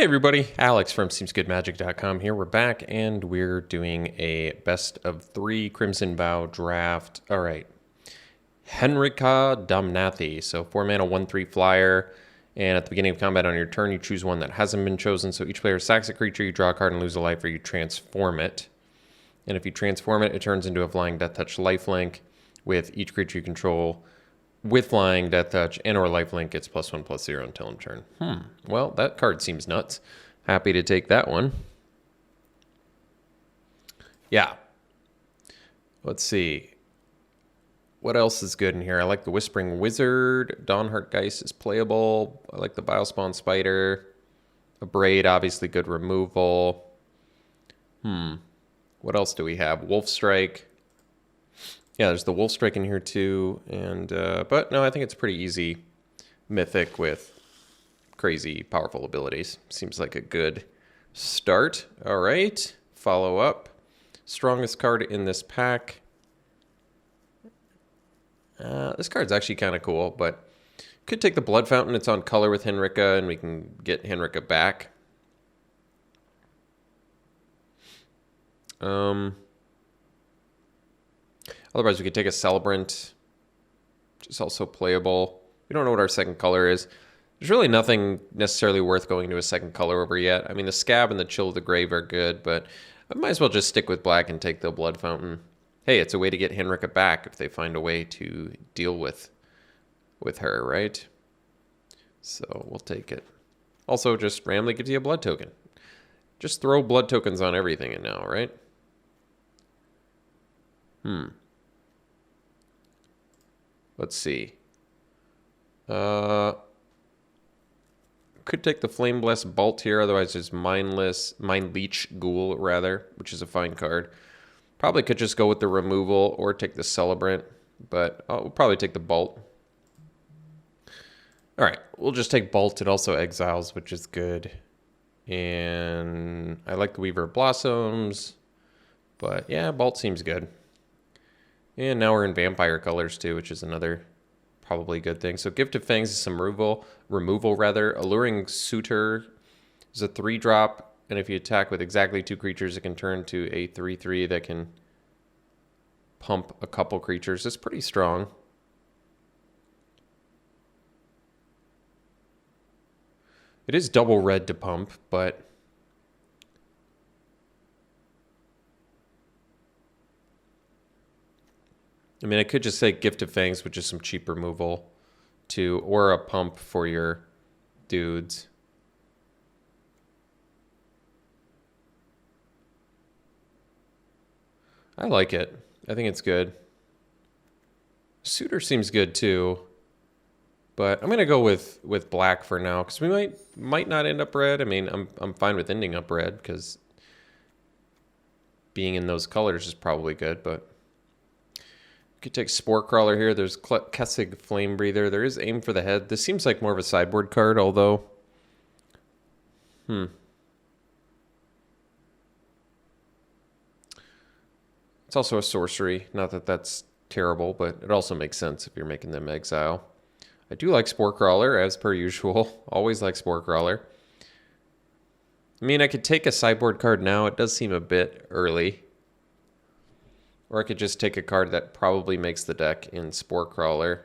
Hey everybody, Alex from SeemsGoodMagic.com here. We're back and we're doing a best of 3 Crimson Vow draft. All right, Henrika Damnathi. So 4 mana, 1/3 flyer. And at the beginning of combat on your turn, you choose one that hasn't been chosen. So each player sacks a creature, you draw a card and lose a life, or you transform it. And if you transform it, it turns into a flying Death Touch lifelink with each creature you control with flying, Death Touch, and or lifelink gets +1/+0 until end turn. Well, that card seems nuts. Happy to take that one. Yeah. Let's see. What else is good in here? I like the Whispering Wizard. Dawnheart Geist is playable. I like the Bilespawn Spider. A Braid, obviously good removal. What else do we have? Wolf Strike. Yeah, there's the Wolf Strike in here too. And but no, I think it's pretty easy mythic with crazy powerful abilities. Seems like a good start. All right, follow up. Strongest card in this pack. This card's actually kind of cool, but could take the Blood Fountain. It's on color with Henrika, and we can get Henrika back. Otherwise, we could take a Celebrant, which is also playable. We don't know what our second color is. There's really nothing necessarily worth going to a second color over yet. I mean, the Scab and the Chill of the Grave are good, but I might as well just stick with black and take the Blood Fountain. Hey, it's a way to get Henrika back if they find a way to deal with her, right? So we'll take it. Also, just randomly gives you a blood token. Just throw blood tokens on everything now, right? Let's see. Could take the Flame Blessed Bolt here. Otherwise, there's Mind Leech Ghoul, rather, which is a fine card. Probably could just go with the removal or take the Celebrant, but we'll probably take the Bolt. All right, we'll just take Bolt. It also exiles, which is good. And I like the Weaver of Blossoms, but yeah, Bolt seems good. And now we're in Vampire colors too, which is another probably good thing. So Gift of Fangs is some removal rather. Alluring Suitor is a 3-drop, and if you attack with exactly 2 creatures, it can turn to a 3/3 that can pump a couple creatures. It's pretty strong. It is double red to pump, but I mean, I could just say Gift of Fangs, which is some cheap removal, too, or a pump for your dudes. I like it. I think it's good. Suitor seems good, too. But I'm going to go with black for now, because we might not end up red. I mean, I'm fine with ending up red, because being in those colors is probably good, but could take Spore Crawler here. There's Kessig Flame Breather. There is Aim for the Head. This seems like more of a sideboard card, although... It's also a sorcery. Not that that's terrible, but it also makes sense if you're making them exile. I do like Spore Crawler, as per usual. Always like Spore Crawler. I mean, I could take a sideboard card now. It does seem a bit early. Or I could just take a card that probably makes the deck in Spore Crawler.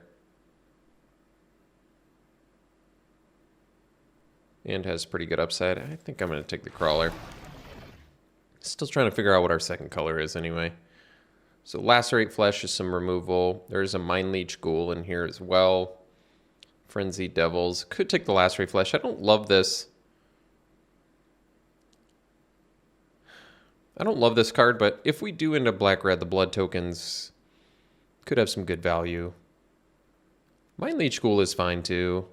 And has pretty good upside. I think I'm going to take the Crawler. Still trying to figure out what our second color is anyway. So Lacerate Flesh is some removal. There's a Mind Leech Ghoul in here as well. Frenzy Devils. Could take the Lacerate Flesh. I don't love this. I don't love this card, but if we do end up black-red, the blood tokens could have some good value. Mind Leech Ghoul is fine, too.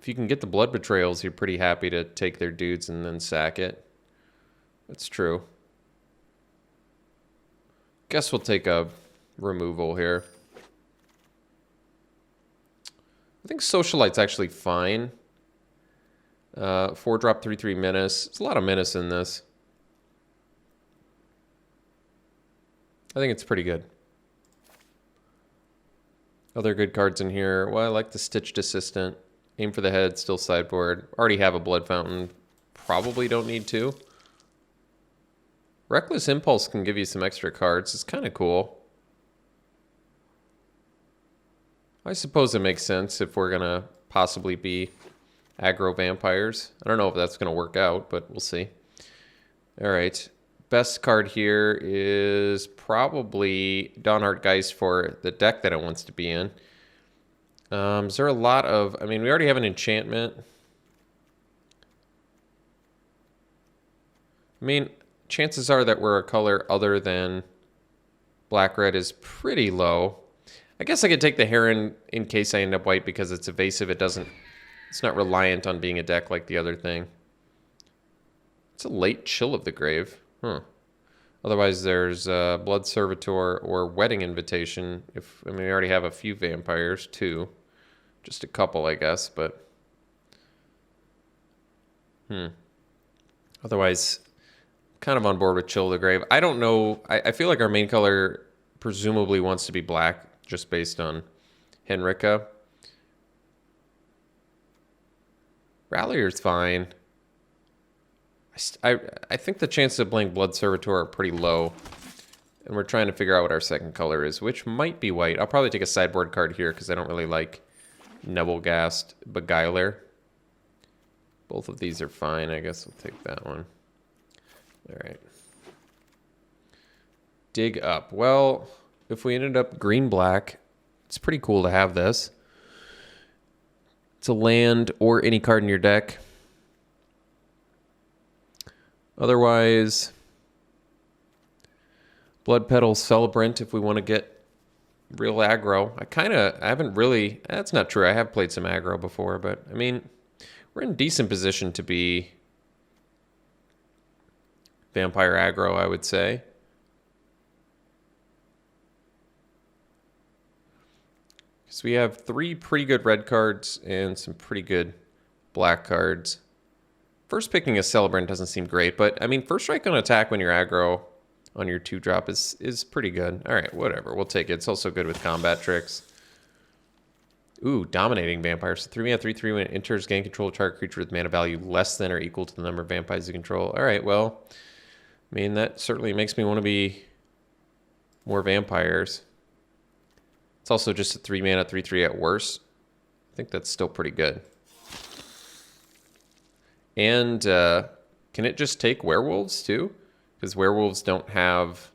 If you can get the Blood Betrayals, you're pretty happy to take their dudes and then sack it. That's true. Guess we'll take a removal here. I think Socialite's actually fine. 4-drop, 3/3 Menace. There's a lot of Menace in this. I think it's pretty good. Other good cards in here. Well, I like the Stitched Assistant. Aim for the head, still sideboard. Already have a Blood Fountain. Probably don't need to. Reckless Impulse can give you some extra cards. It's kind of cool. I suppose it makes sense if we're going to possibly be aggro vampires. I don't know if that's going to work out, but we'll see. All right. Best card here is probably Dawnhart Geist for the deck that it wants to be in. Is there a lot of... I mean, we already have an enchantment. I mean, chances are that we're a color other than black-red is pretty low. I guess I could take the Heron in case I end up white because it's evasive. It's not reliant on being a deck like the other thing. It's a late Chill of the Grave. Huh. Otherwise, there's Blood Servitor or Wedding Invitation. I mean, we already have a few vampires, too. Just a couple, I guess, but... Otherwise, kind of on board with Chill of the Grave. I don't know. I feel like our main color presumably wants to be black, just based on Henrika. Rallier's fine. I think the chances of playing Blood Servitor are pretty low. And we're trying to figure out what our second color is, which might be white. I'll probably take a sideboard card here because I don't really like Nebelgast Beguiler. Both of these are fine. I guess we'll take that one. All right. Dig Up. Well, if we ended up green-black, it's pretty cool to have this. It's a land or any card in your deck. Otherwise, Blood Petal Celebrant if we want to get real aggro. I haven't really... That's not true. I have played some aggro before, but, I mean, we're in decent position to be vampire aggro, I would say. So we have 3 pretty good red cards and some pretty good black cards. First picking a Celebrant doesn't seem great, but I mean, first strike on attack when you're aggro on your 2-drop is pretty good. All right, whatever. We'll take it. It's also good with combat tricks. Ooh, Dominating Vampire. So 3 mana, 3/3 when it enters, gain control of target creature with mana value less than or equal to the number of vampires you control. All right, well, I mean, that certainly makes me want to be more vampires. It's also just a 3 mana, 3/3 at worst. I think that's still pretty good. And can it just take werewolves too? Because werewolves don't have...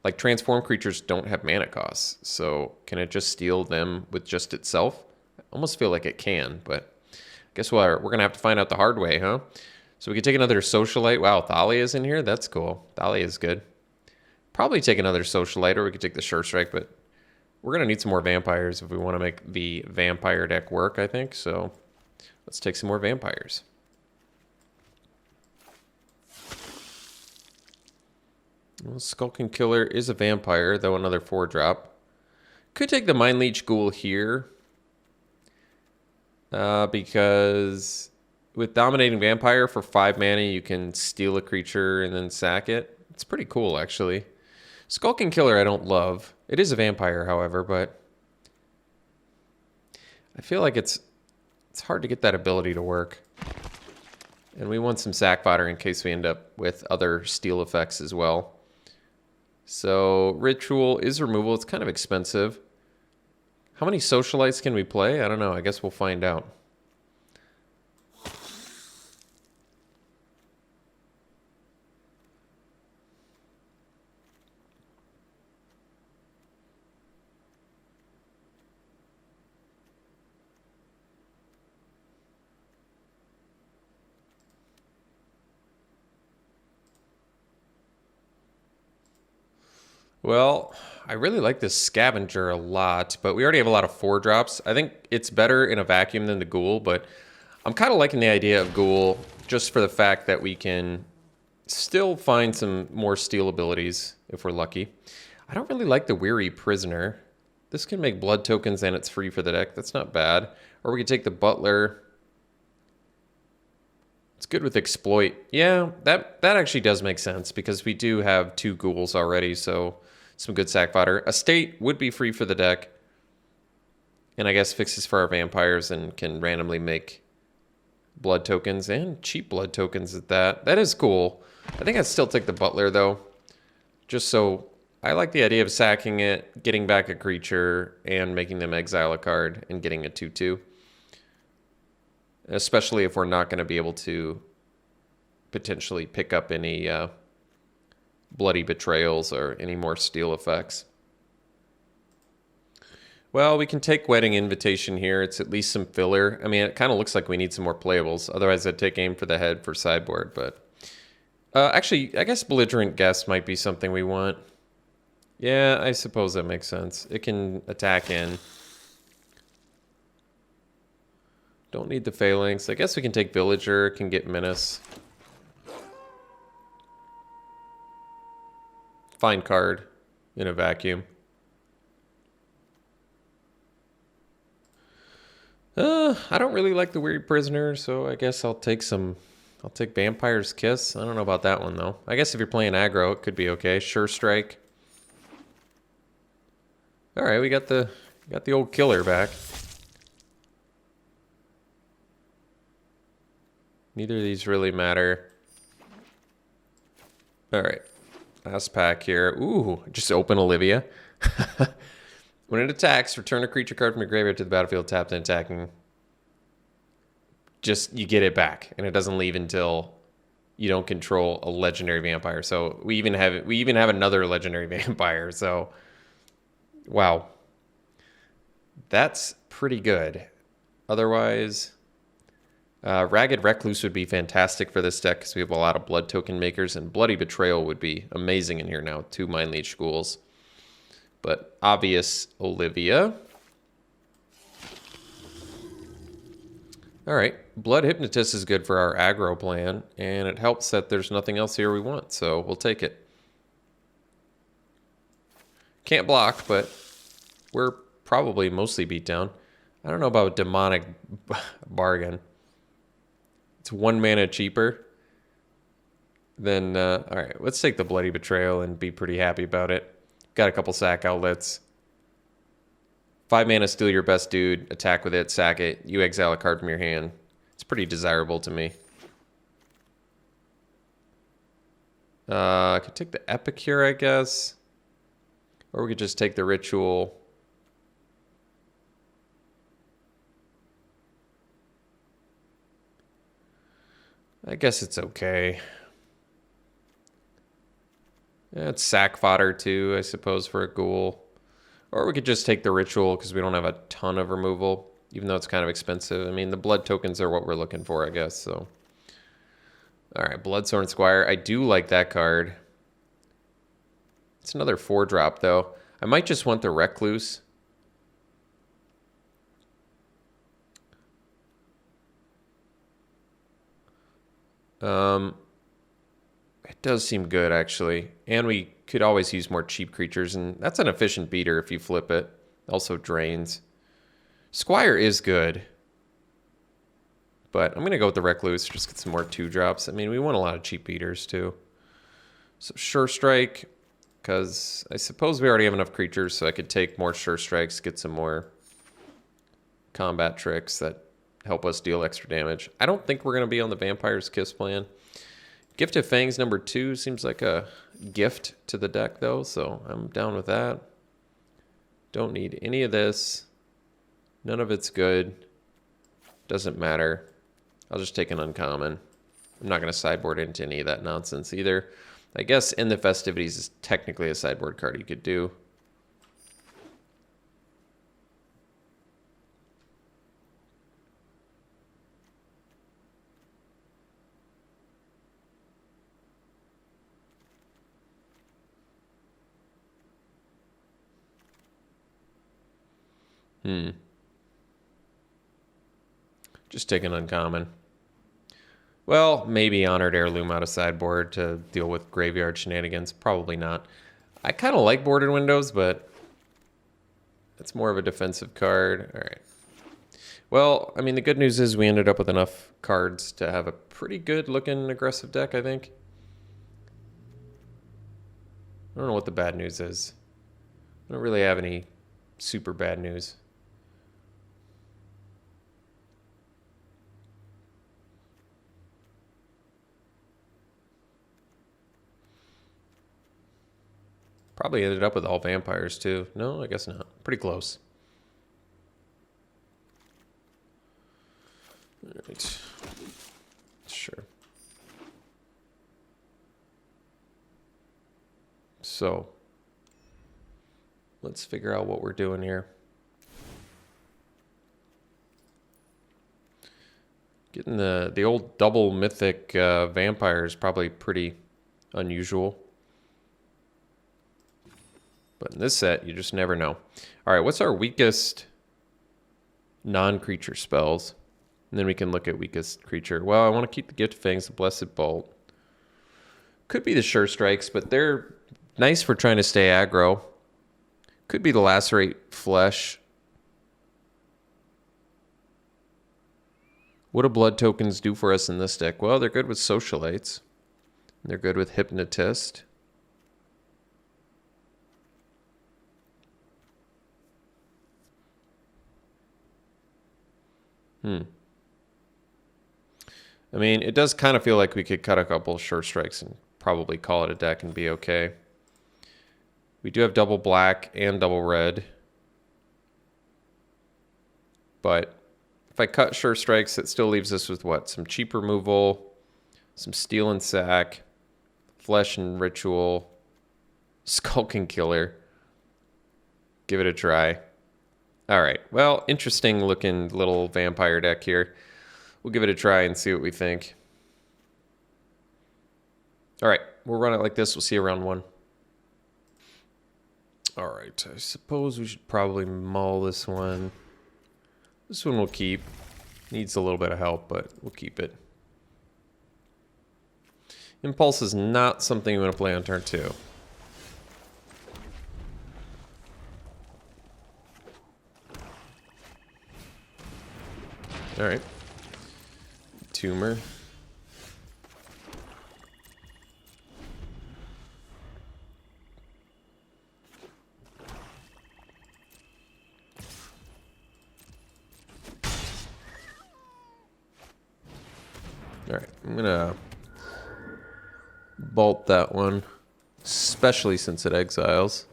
Like, transform creatures don't have mana costs. So can it just steal them with just itself? I almost feel like it can, but I guess we're going to have to find out the hard way, huh? So we could take another Socialite. Wow, Thalia's in here? That's cool. Thalia's good. Probably take another Socialite, or we could take the Sure Strike, but we're going to need some more vampires if we want to make the vampire deck work, I think. So let's take some more vampires. Well, Skulking Killer is a vampire, though another 4-drop. Could take the Mind Leech Ghoul here. Because with Dominating Vampire for 5 mana, you can steal a creature and then sack it. It's pretty cool, actually. Skulking Killer I don't love. It is a vampire, however, but I feel like it's hard to get that ability to work. And we want some sack fodder in case we end up with other steal effects as well. So Ritual is removal. It's kind of expensive. How many Socialites can we play? I don't know. I guess we'll find out. Well, I really like this Scavenger a lot, but we already have a lot of 4-drops. I think it's better in a vacuum than the Ghoul, but I'm kind of liking the idea of Ghoul just for the fact that we can still find some more steal abilities if we're lucky. I don't really like the Weary Prisoner. This can make blood tokens and it's free for the deck. That's not bad. Or we could take the Butler. It's good with Exploit. Yeah, that actually does make sense because we do have 2 Ghouls already, so some good sack fodder. Estate would be free for the deck. And I guess fixes for our vampires and can randomly make blood tokens and cheap blood tokens at that. That is cool. I think I'd still take the butler though. Just so I like the idea of sacking it, getting back a creature, and making them exile a card and getting a 2/2. Especially if we're not going to be able to potentially pick up any bloody betrayals or any more steal effects. Well, we can take Wedding Invitation here. It's at least some filler. I mean, it kind of looks like we need some more playables. Otherwise, I'd take Aim for the Head for sideboard. But actually, I guess Belligerent Guest might be something we want. Yeah, I suppose that makes sense. It can attack in. Don't need the Phalanx. I guess we can take Villager. Can get Menace. Fine card in a vacuum. I don't really like the Weary Prisoner, so I guess I'll take Vampire's Kiss. I don't know about that one, though. I guess if you're playing aggro, it could be okay. Sure Strike. All right, we got the old killer back. Neither of these really matter. All right, last pack here. Ooh, just open Olivia. When it attacks, return a creature card from your graveyard to the battlefield tapped and attacking. Just, you get it back, and it doesn't leave until you don't control a legendary vampire. So we even have another legendary vampire. So, wow. That's pretty good. Otherwise, Ragged Recluse would be fantastic for this deck because we have a lot of blood token makers, and Bloody Betrayal would be amazing in here now. 2 Mind Leech Schools. But obvious Olivia. All right. Blood Hypnotist is good for our aggro plan, and it helps that there's nothing else here we want, so we'll take it. Can't block, but we're probably mostly beat down. I don't know about Demonic Bargain. It's 1 mana cheaper. Then, all right, let's take the Bloody Betrayal and be pretty happy about it. Got a couple sack outlets. 5 mana, steal your best dude, attack with it, sack it. You exile a card from your hand. It's pretty desirable to me. I could take the Epicure, I guess. Or we could just take the Ritual. I guess it's okay. Yeah, it's sack fodder too, I suppose, for a ghoul. Or we could just take the Ritual because we don't have a ton of removal, even though it's kind of expensive. I mean, the blood tokens are what we're looking for, I guess. So, all right, Bloodthorn Squire. I do like that card. It's another 4-drop, though. I might just want the Recluse. It does seem good, actually. And we could always use more cheap creatures, and that's an efficient beater if you flip it. Also drains. Squire is good. But I'm going to go with the Recluse, just get some more 2-drops. I mean, we want a lot of cheap beaters, too. So Sure Strike, because I suppose we already have enough creatures, so I could take more Sure Strikes, get some more combat tricks that help us deal extra damage. I don't think we're going to be on the Vampire's Kiss plan. Gift of Fangs number 2 seems like a gift to the deck, though, so I'm down with that. Don't need any of this. None of it's good. Doesn't matter. I'll just take an uncommon. I'm not going to sideboard into any of that nonsense either. I guess In the Festivities is technically a sideboard card you could do. Just take an uncommon. Well, maybe Honored Heirloom out of sideboard to deal with graveyard shenanigans. Probably not. I kind of like Boarded Windows, but it's more of a defensive card. All right. Well, I mean, the good news is we ended up with enough cards to have a pretty good looking aggressive deck, I think. I don't know what the bad news is. I don't really have any super bad news. Probably ended up with all vampires too. No, I guess not. Pretty close. All right. Sure. So, let's figure out what we're doing here. Getting the old double mythic vampire is probably pretty unusual. But in this set, you just never know. All right, what's our weakest non-creature spells? And then we can look at weakest creature. Well, I want to keep the Gift of Fangs, the Blessed Bolt. Could be the Sure Strikes, but they're nice for trying to stay aggro. Could be the Lacerate Flesh. What do blood tokens do for us in this deck? Well, they're good with Socialites. They're good with Hypnotist. I mean, it does kind of feel like we could cut a couple Sure Strikes and probably call it a deck and be okay. We do have double black and double red. But if I cut Sure Strikes, it still leaves us with what? Some cheap removal, some Steel and Sack, Flesh and Ritual, Skulking Killer. Give it a try. All right. Well, interesting looking little vampire deck here. We'll give it a try and see what we think. All right. We'll run it like this. We'll see you round one. All right. I suppose we should probably mull this one. This one we'll keep. Needs a little bit of help, but we'll keep it. Impulse is not something you want to play on turn 2. All right. Tumor. All right, I'm gonna bolt that one, especially since it exiles.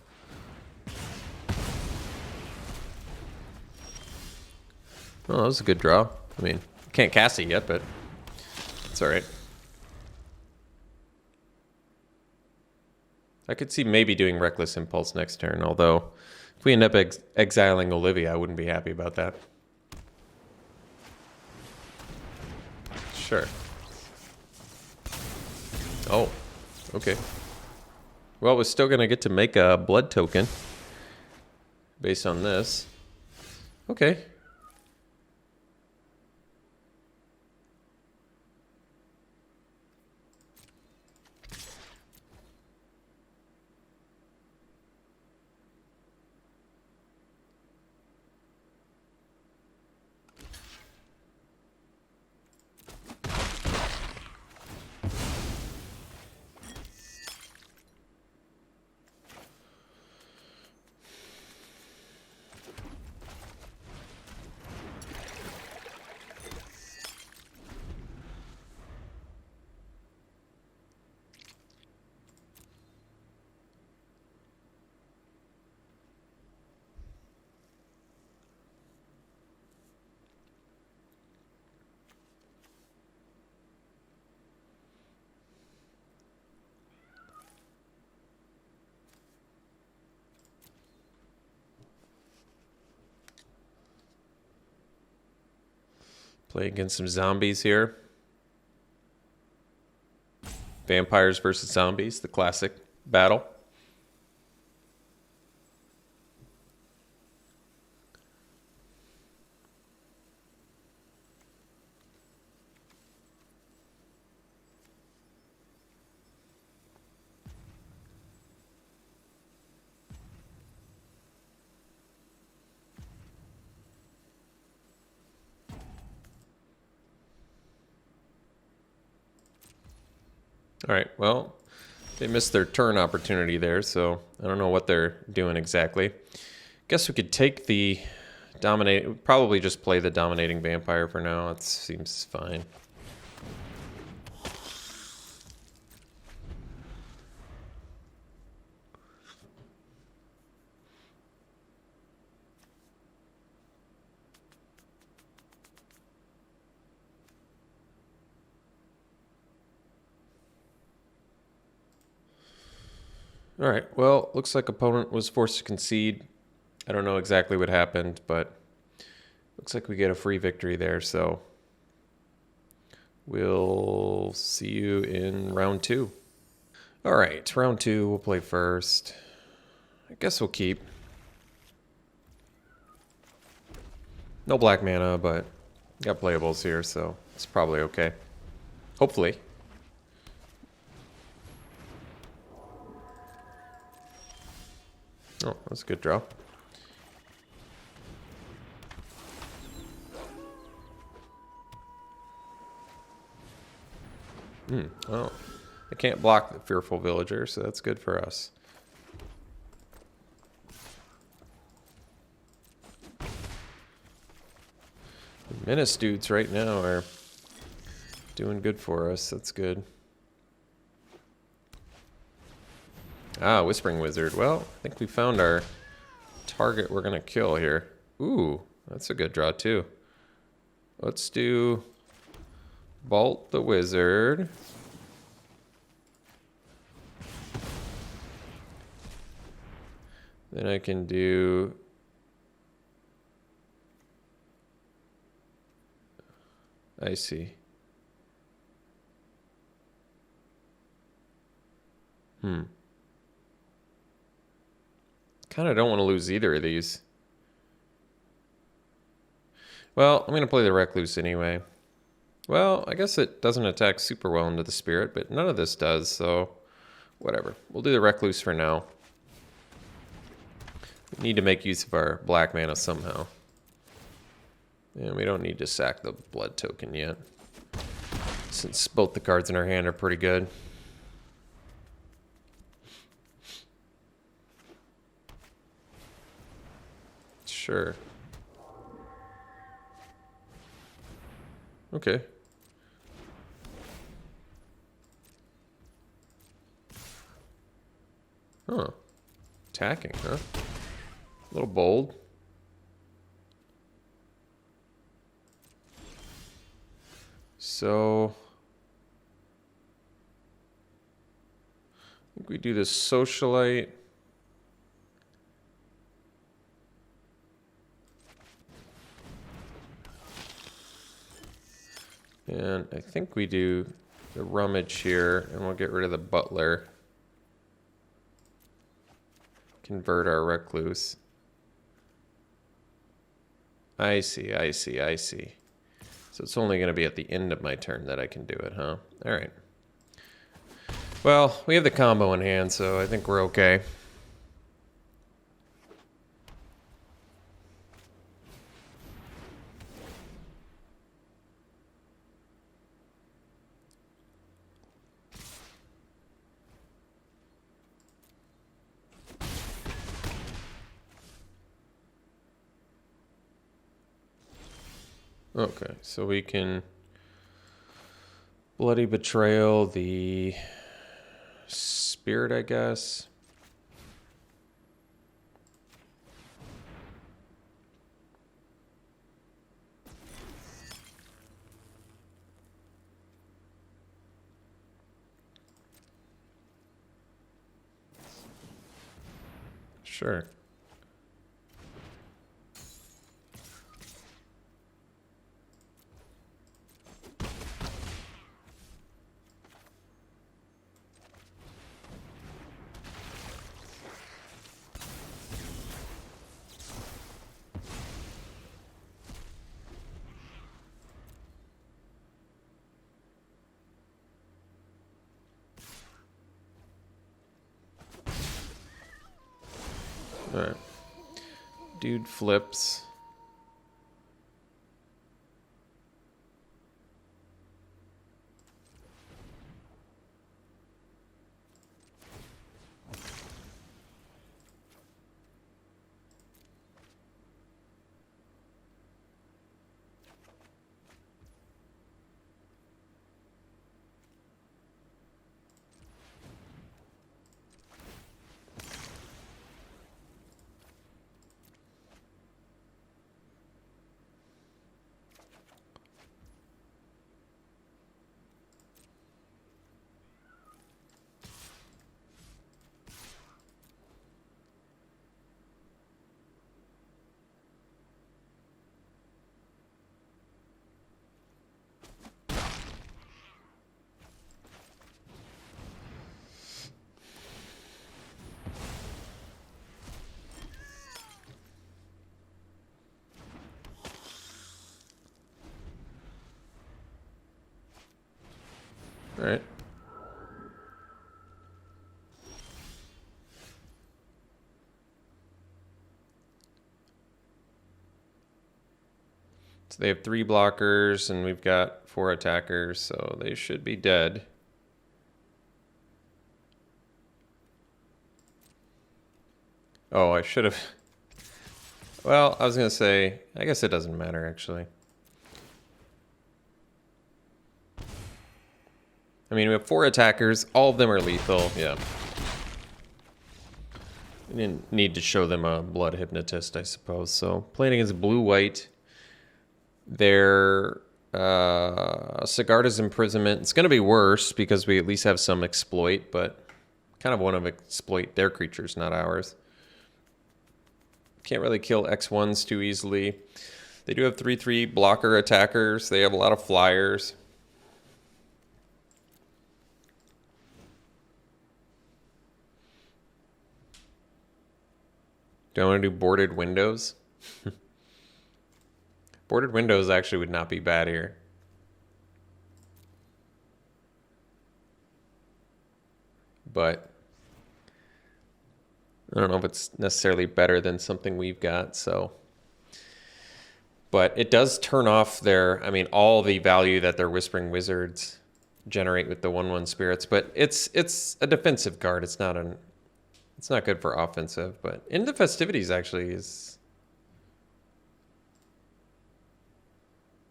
Oh, that was a good draw. I mean, can't cast it yet, but it's all right. I could see maybe doing Reckless Impulse next turn, although if we end up exiling Olivia, I wouldn't be happy about that. Sure. Oh, okay. Well, we're still going to get to make a blood token based on this. Okay. Play against some zombies here. Vampires versus zombies, the classic battle. All right, well, they missed their turn opportunity there, so I don't know what they're doing exactly. Guess we could take the probably just play the dominating vampire for now. It seems fine. All right. Well, looks like opponent was forced to concede. I don't know exactly what happened, but looks like we get a free victory there. So we'll see you in round 2. All right, round 2. We'll play first. I guess we'll keep. No black mana, but got playables here, so it's probably okay. Hopefully. Oh, that's a good draw. Well, I can't block the Fearful Villager, so that's good for us. The Menace dudes right now are doing good for us. That's good. Ah, Whispering Wizard. Well, I think we found our target we're going to kill here. Ooh, that's a good draw too. Let's do Bolt the Wizard. Then I can do... I see. Kind of don't want to lose either of these. Well, I'm going to play the Recluse anyway. Well, I guess it doesn't attack super well into the Spirit, but none of this does, so whatever. We'll do the Recluse for now. We need to make use of our black mana somehow. And we don't need to sack the blood token yet, since both the cards in our hand are pretty good. Sure. Okay. Huh. Attacking, huh? A little bold. So I think we do this Socialite. And I think we do the Rummage here, and we'll get rid of the Butler. Convert our Recluse. I see, I see, I see. So it's only going to be at the end of my turn that I can do it, huh? All right. Well, we have the combo in hand, so I think we're okay. Okay, so we can Bloody Betrayal the Spirit, I guess. Sure. All right. Dude flips. So they have 3 blockers, and we've got 4 attackers, so they should be dead. Oh, I should have... Well, I was going to say, I guess it doesn't matter, actually. I mean, we have 4 attackers. All of them are lethal, yeah. We didn't need to show them a blood hypnotist, I suppose. So, playing against blue-white, their Sigarda's Imprisonment. It's going to be worse because we at least have some exploit, but kind of want to exploit their creatures, not ours. Can't really kill X1s too easily. They do have 3/3 blocker attackers. They have a lot of flyers. Do I want to do boarded windows? Boarded windows actually would not be bad here. But I don't know if it's necessarily better than something we've got, so. But it does turn off their, I mean, all the value that their Whispering Wizards generate with the 1/1 spirits. But it's a defensive card. It's not good for offensive. But In the Festivities actually is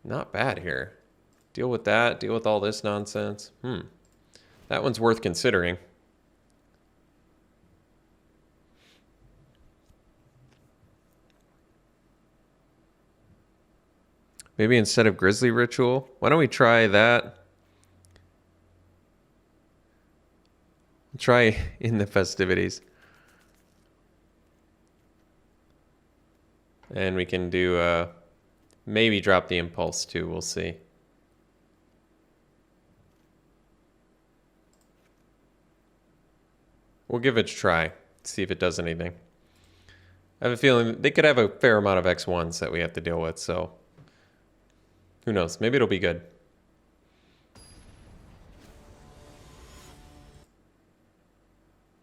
not bad here. Deal with that. Deal with all this nonsense. That one's worth considering. Maybe instead of Grizzly Ritual, why don't we try that? Try In the Festivities. And we can do, maybe drop the Impulse too, we'll see. We'll give it a try, see if it does anything. I have a feeling they could have a fair amount of X1s that we have to deal with, so who knows? Maybe it'll be good.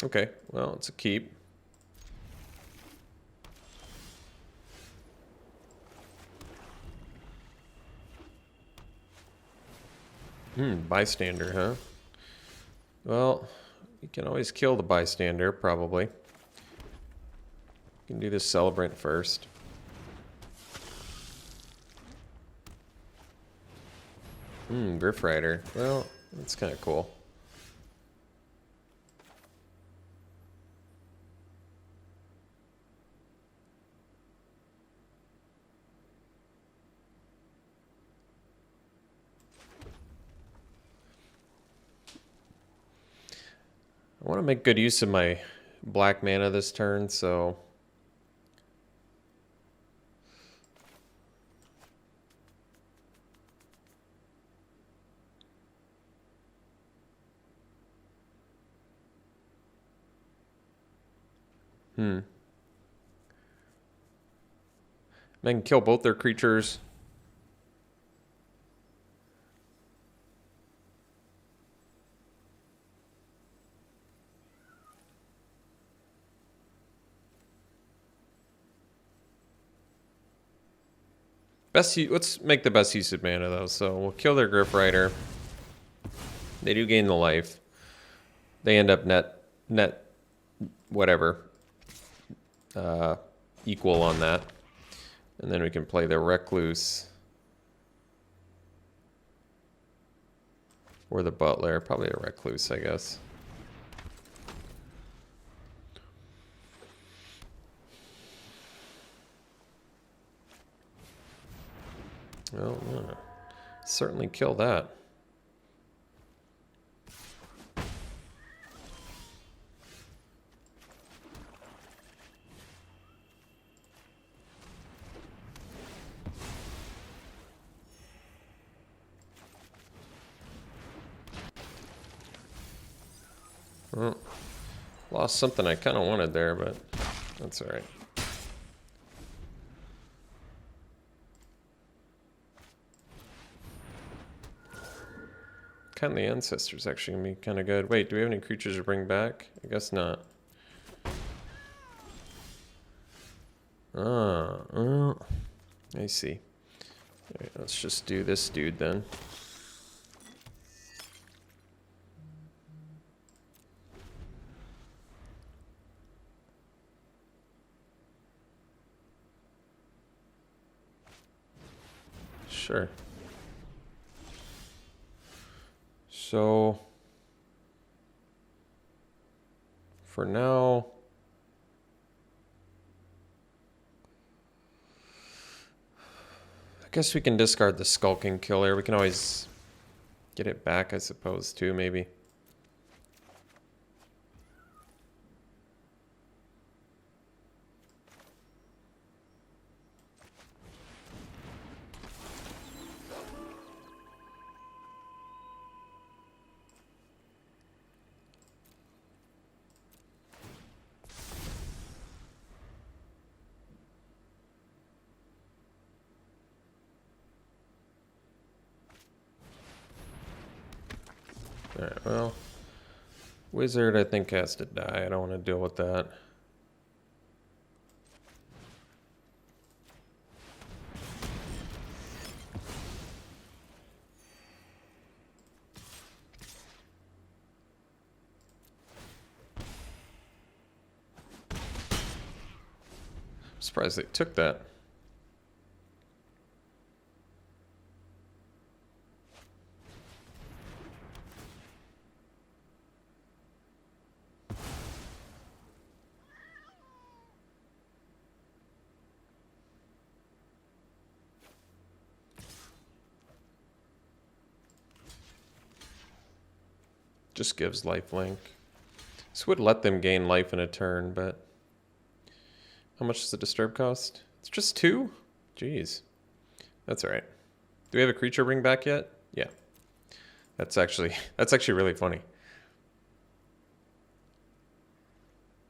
Okay, well, it's a keep. Bystander, huh? Well, you can always kill the bystander, probably. You can do this Celebrant first. Griff Rider. Well, that's kind of cool. I want to make good use of my black mana this turn, so... I can kill both their creatures. Let's make the best use of mana though. So we'll kill their Griff Rider. They do gain the life. They end up net whatever equal on that, and then we can play the Recluse or the Butler. Probably a Recluse, I guess. Well, certainly kill that. Well, lost something I kind of wanted there, but that's all right. Kind of the Ancestors actually gonna be kind of good. Wait, do we have any creatures to bring back? I guess not. I see. Alright, let's just do this dude then. Sure. So for now, I guess we can discard the Skulking Killer. We can always get it back, I suppose, too, maybe. Alright, well, Wizard I think has to die. I don't want to deal with that. I'm surprised they took that. Just gives lifelink. This would let them gain life in a turn, but how much does the disturb cost? It's just 2? Jeez. That's alright. Do we have a creature bring back yet? Yeah. That's actually really funny.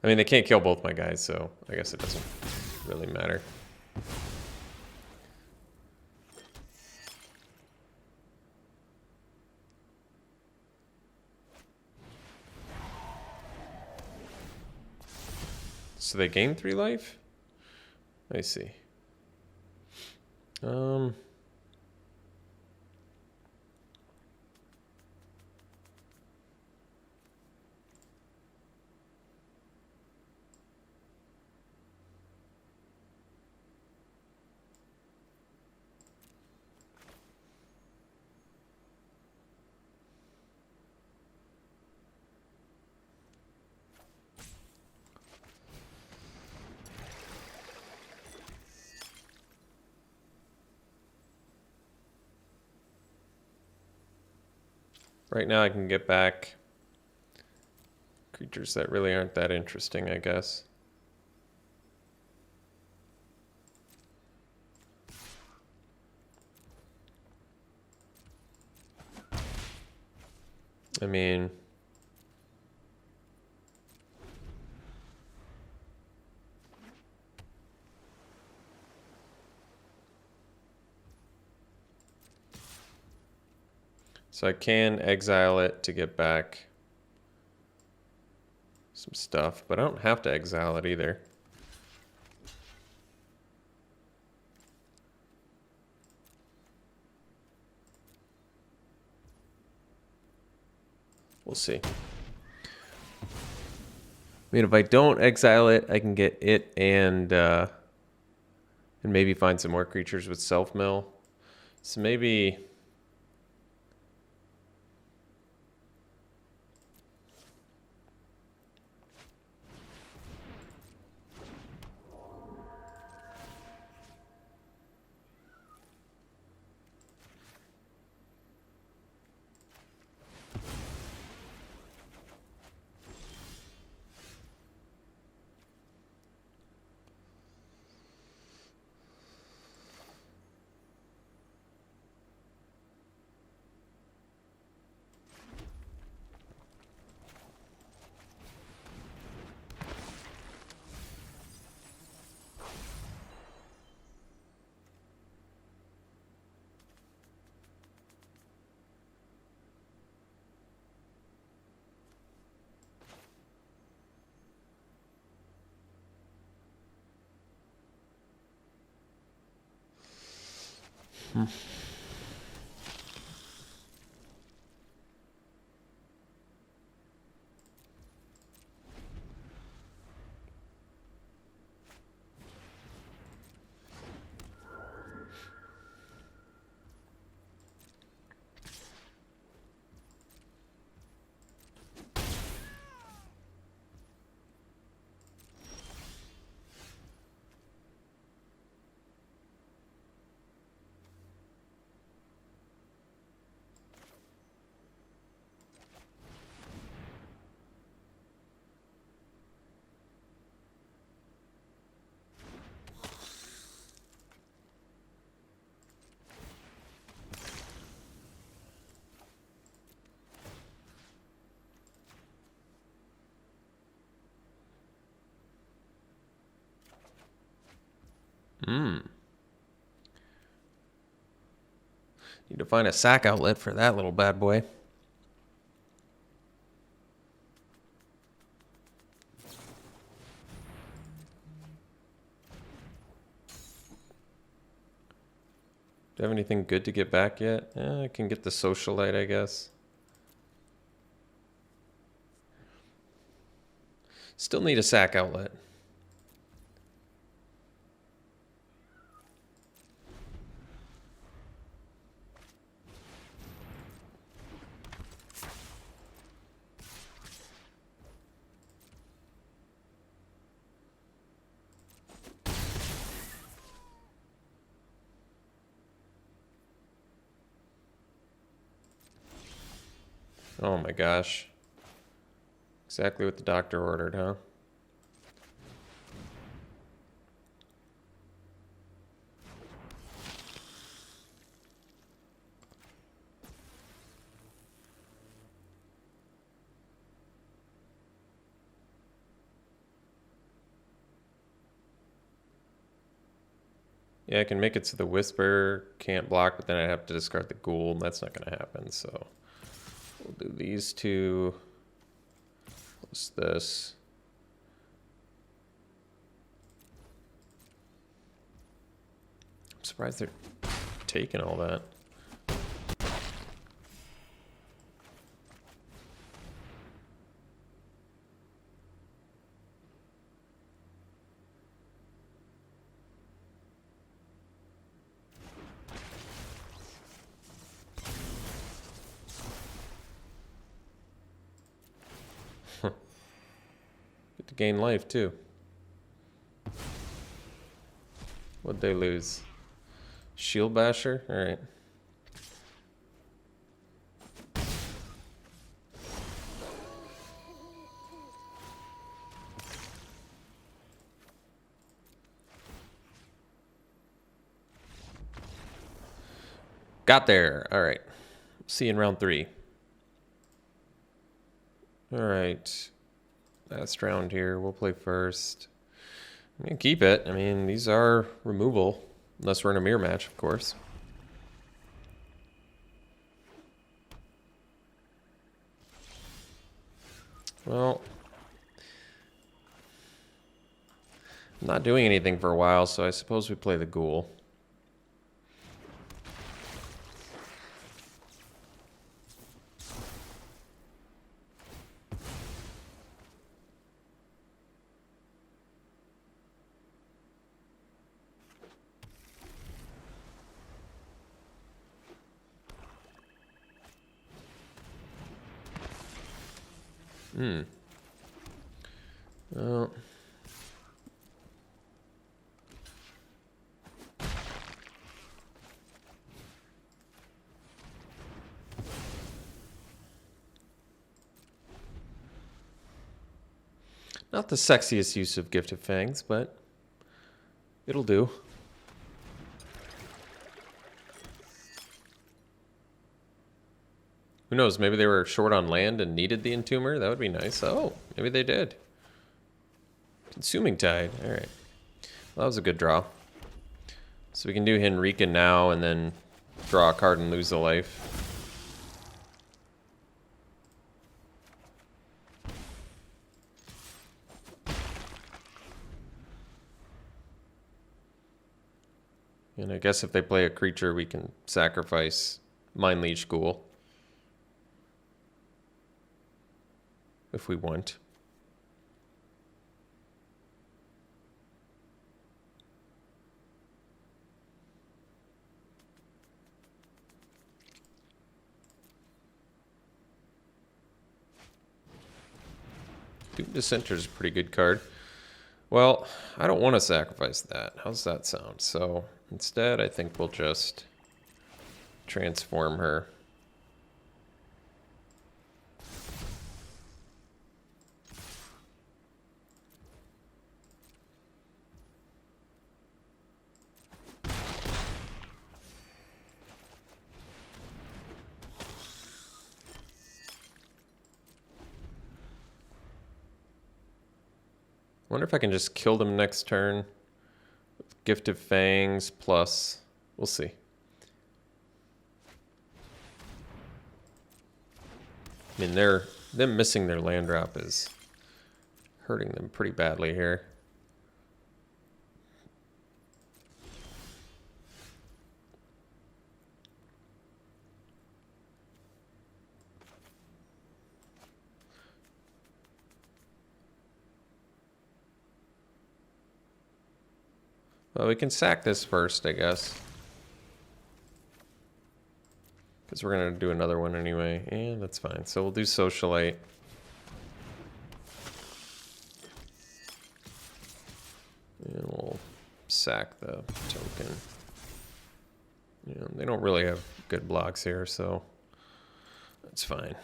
I mean, they can't kill both my guys, so I guess it doesn't really matter. So they gain 3 life? I see. Right now I can get back creatures that really aren't that interesting, I guess. I mean, so I can exile it to get back some stuff, but I don't have to exile it either. We'll see. I mean, if I don't exile it, I can get it and maybe find some more creatures with self-mill. So maybe... Need to find a sack outlet for that little bad boy. Do you have anything good to get back yet? I can get the socialite, I guess. Still need a sack outlet. Oh my gosh. Exactly what the doctor ordered, huh? Yeah, I can make it so the Whisper can't block, but then I'd have to discard the Ghoul, and that's not going to happen, so... We'll do these two. Plus this. I'm surprised they're taking all that. Get to gain life too. What'd they lose? Shield Basher? Alright. Got there. Alright. See you in round 3. Alright. Last round here. We'll play first. I'm going to keep it. I mean, these are removal. Unless we're in a mirror match, of course. Well, I'm not doing anything for a while, so I suppose we play the Ghoul. Well, not the sexiest use of Gift of Fangs, but it'll do. Who knows? Maybe they were short on land and needed the Entomber. That would be nice. Oh, maybe they did. Consuming Tide. All right. Well, that was a good draw. So we can do Henrika now and then draw a card and lose a life. And I guess if they play a creature, we can sacrifice Mind Leech Ghoul. If we want. Doom Dissenter is a pretty good card. Well, I don't want to sacrifice that. How's that sound? So instead, I think we'll just transform her. Wonder if I can just kill them next turn. Gift of Fangs plus... We'll see. I mean, them missing their land drop is hurting them pretty badly here. Well, we can sack this first, I guess. Because we're going to do another one anyway. And that's fine. So we'll do Socialite. And we'll sack the token. Yeah, they don't really have good blocks here, so that's fine.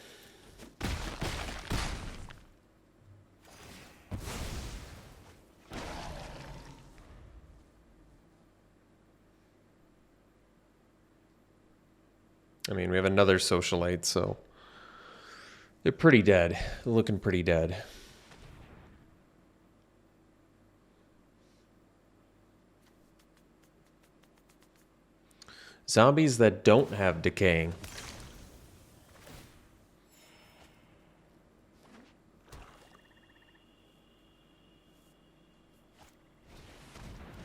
I mean, we have another Socialite, so they're pretty dead. They're looking pretty dead. Zombies that don't have decaying.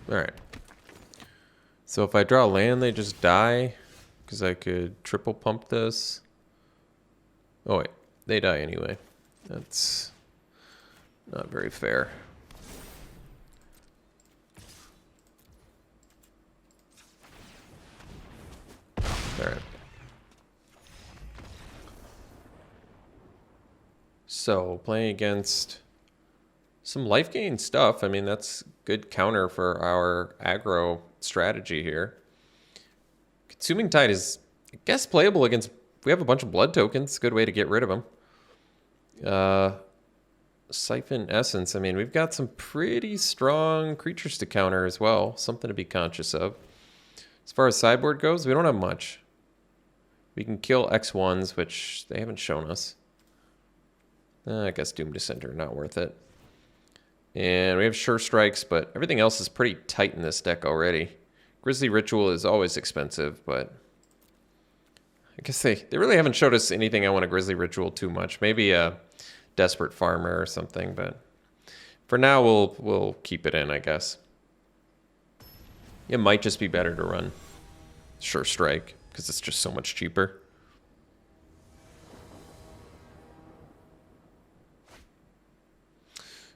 Alright. So if I draw land, they just die. Because I could triple pump this. Oh wait, they die anyway. That's not very fair. Alright. So, playing against some life gain stuff. I mean, that's good counter for our aggro strategy here. Consuming Tide is, I guess, playable against... We have a bunch of blood tokens. Good way to get rid of them. Siphon Essence. I mean, we've got some pretty strong creatures to counter as well. Something to be conscious of. As far as sideboard goes, we don't have much. We can kill X1s, which they haven't shown us. I guess Doom Dissenter, not worth it. And we have Sure Strikes, but everything else is pretty tight in this deck already. Grizzly Ritual is always expensive, but I guess they really haven't showed us anything I want a Grizzly Ritual too much. Maybe a Desperate Farmer or something, but for now we'll keep it in, I guess. It might just be better to run Sure Strike because it's just so much cheaper.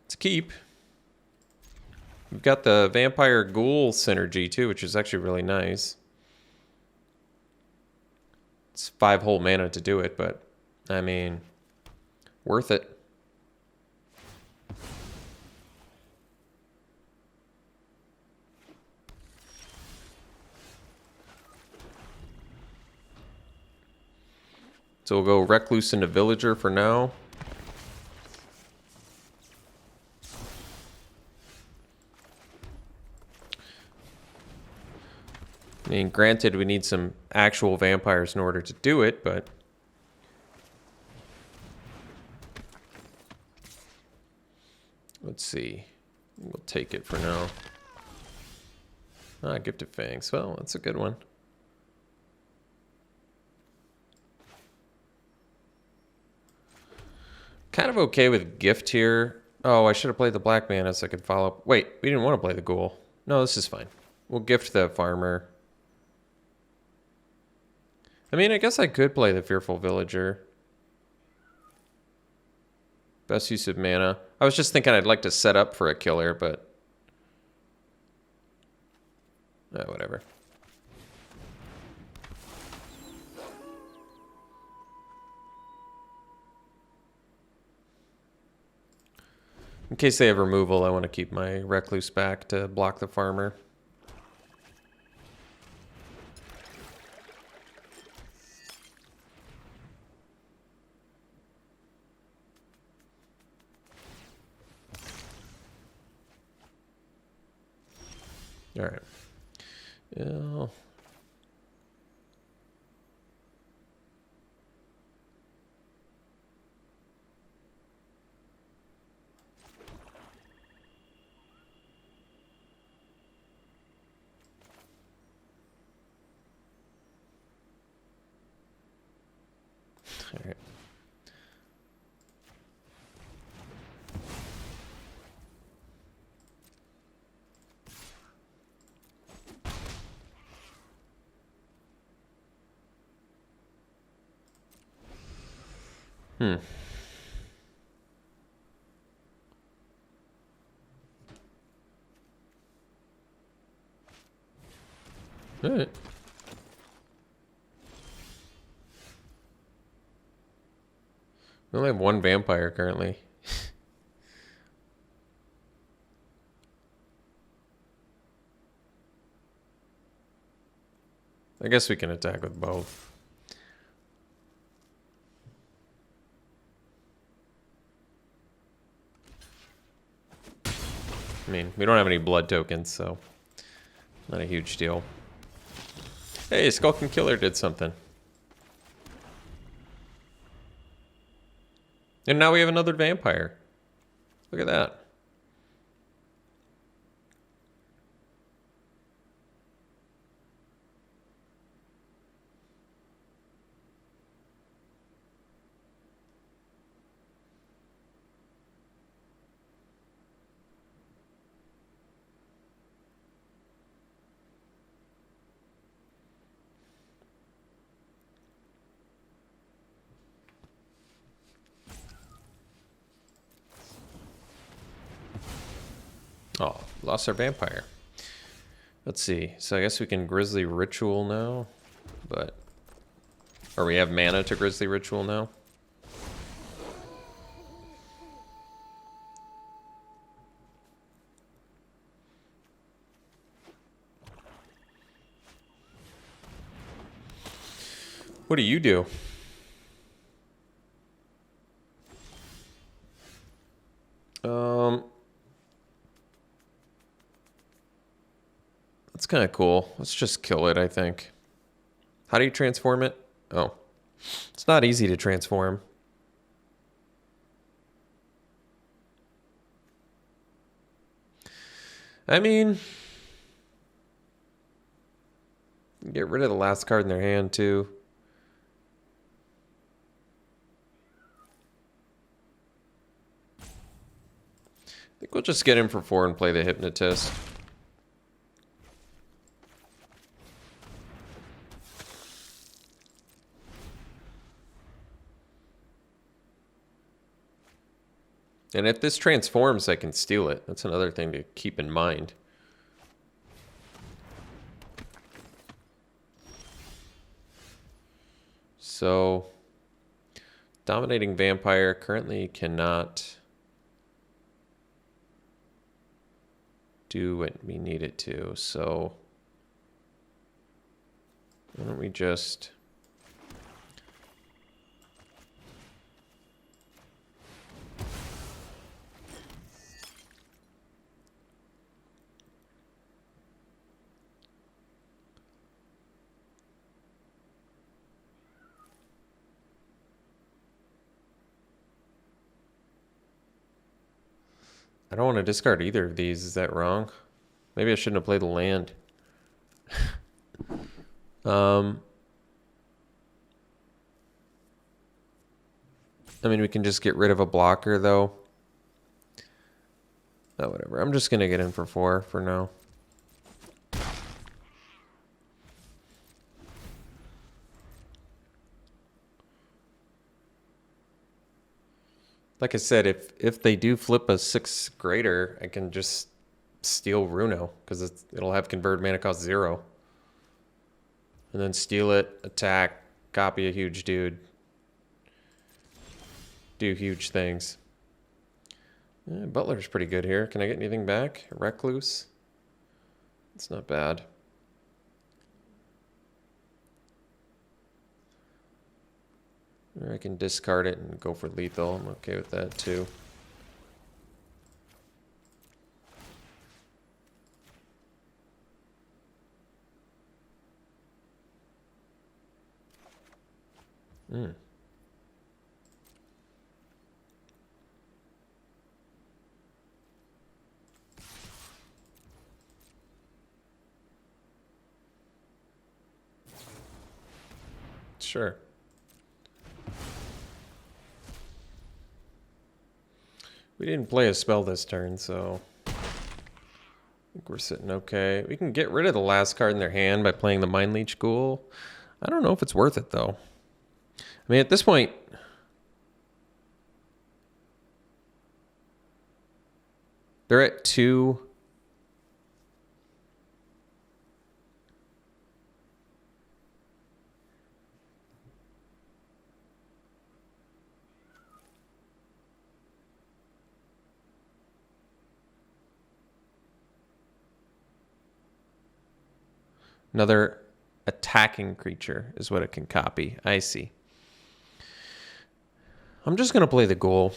It's a keep. We've got the Vampire Ghoul synergy too, which is actually really nice. It's 5 whole mana to do it, but I mean, worth it. So we'll go Recluse into Villager for now. I mean, granted, we need some actual vampires in order to do it, but... Let's see. We'll take it for now. Ah, Gift of Fangs. Well, that's a good one. Kind of okay with Gift here. Oh, I should have played the black mana so I could follow up. Wait, we didn't want to play the Ghoul. No, this is fine. We'll gift the farmer. I mean, I guess I could play the Fearful Villager. Best use of mana. I was just thinking I'd like to set up for a killer, but... whatever. In case they have removal, I want to keep my Recluse back to block the farmer. All right. Yeah. All right. All right. We only have one vampire currently. I guess we can attack with both. I mean, we don't have any blood tokens, so not a huge deal. Hey, Skulking Killer did something. And now we have another vampire. Look at that. Oh, lost our vampire. Let's see. So I guess we can Grizzly Ritual now, but... Or we have mana to Grizzly Ritual now. What do you do? That's kind of cool. Let's just kill it, I think. How do you transform it? Oh. It's not easy to transform. I mean... Get rid of the last card in their hand, too. I think we'll just get in for 4 and play the Hypnotist. And if this transforms, I can steal it. That's another thing to keep in mind. So, Dominating Vampire currently cannot do what we need it to. So, why don't we just... I don't want to discard either of these. Is that wrong? Maybe I shouldn't have played the land. I mean, we can just get rid of a blocker, though. Oh, whatever. I'm just going to get in for 4 for now. Like I said, if they do flip a 6 greater, I can just steal Runo because it'll have convert mana cost 0. And then steal it, attack, copy a huge dude, do huge things. Butler's pretty good here. Can I get anything back? Recluse? It's not bad. Or I can discard it and go for lethal. I'm okay with that too. Sure. We didn't play a spell this turn, so I think we're sitting okay. We can get rid of the last card in their hand by playing the Mind Leech Ghoul. I don't know if it's worth it, though. I mean, at this point, they're at 2. Another attacking creature is what it can copy. I see. I'm just going to play the Ghoul.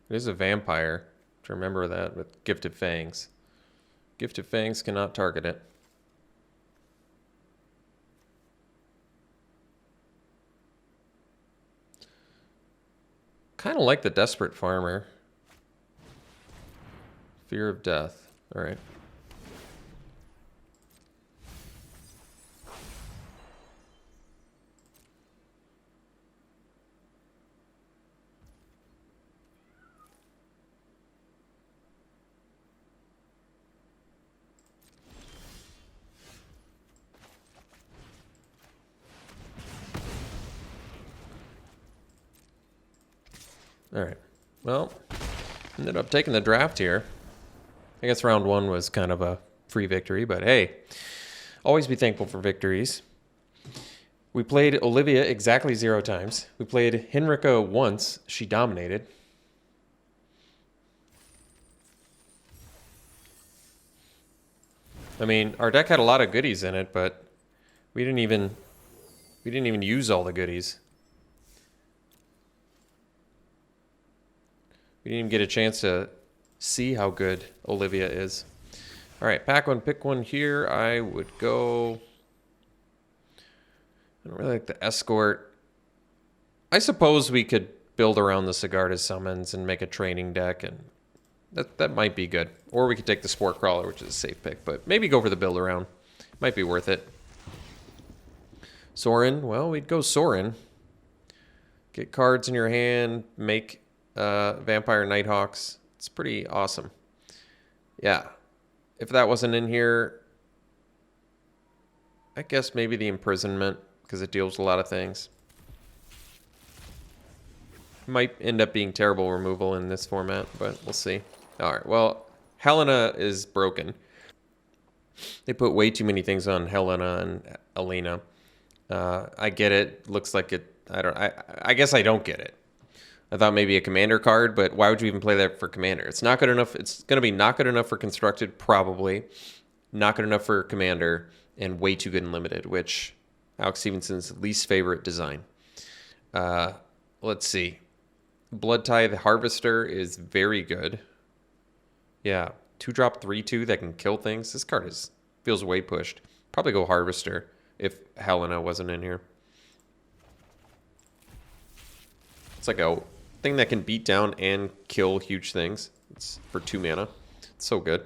It is a vampire. To remember that with Gifted Fangs. Gifted Fangs cannot target it. Kind of like the Desperate Farmer. Fear of Death. All right. All right. Well, ended up taking the draft here. I guess round 1 was kind of a free victory, but hey, always be thankful for victories. We played Olivia exactly 0 times. We played Henrika once. She dominated. I mean, our deck had a lot of goodies in it, but we didn't even use all the goodies. We didn't even get a chance to see how good Olivia is. All right, pack one, pick one here. I would go... I don't really like the Escort. I suppose we could build around the Sigarda summons and make a training deck, and that might be good. Or we could take the Spore Crawler, which is a safe pick, but maybe go for the build around. Might be worth it. Sorin, well, we'd go Sorin. Get cards in your hand, make Vampire Nighthawks. It's pretty awesome. Yeah. If that wasn't in here, I guess maybe the Imprisonment, because it deals with a lot of things. Might end up being terrible removal in this format, but we'll see. All right, well, Helena is broken. They put way too many things on Helena and Alina. I get it. Looks like it. I guess I don't get it. I thought maybe a commander card, but why would you even play that for commander? It's not good enough. It's going to be not good enough for constructed, probably. Not good enough for commander, and way too good in limited, which Alex Stephenson's least favorite design. Let's see. Blood Tithe Harvester is very good. Yeah, 2-drop 3/2 that can kill things. This card feels way pushed. Probably go Harvester if Helena wasn't in here. It's like a thing that can beat down and kill huge things. It's for 2 mana. It's so good.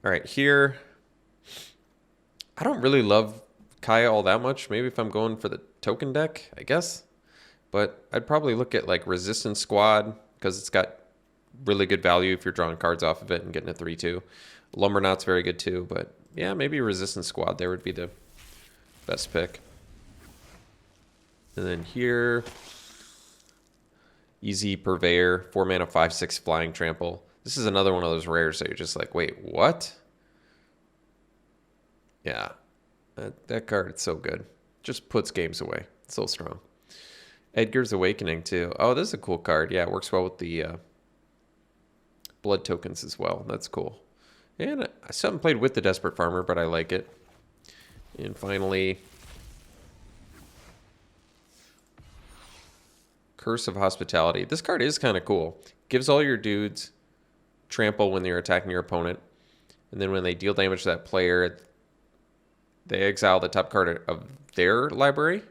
All right, here. I don't really love Kaya all that much. Maybe if I'm going for the token deck, I guess. But I'd probably look at like Resistance Squad because it's got really good value if you're drawing cards off of it and getting a 3/2. Lumbernaut's very good too, but yeah, maybe Resistance Squad there would be the best pick. And then here, Easy Purveyor, 4 mana, 5/6 Flying Trample. This is another one of those rares that you're just like, wait, what? Yeah, that card is so good. Just puts games away. It's so strong. Edgar's Awakening too. Oh, this is a cool card. Yeah, it works well with the blood tokens as well. That's cool. And I still haven't played with the Desperate Farmer, but I like it. And finally, Curse of Hospitality. This card is kind of cool. Gives all your dudes trample when they're attacking your opponent. And then when they deal damage to that player, they exile the top card of their library.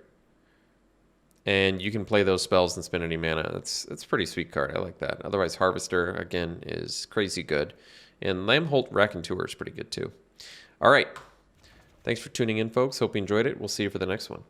And you can play those spells and spend any mana. That's a pretty sweet card. I like that. Otherwise, Harvester, again, is crazy good. And Lamholt Raconteur is pretty good, too. All right. Thanks for tuning in, folks. Hope you enjoyed it. We'll see you for the next one.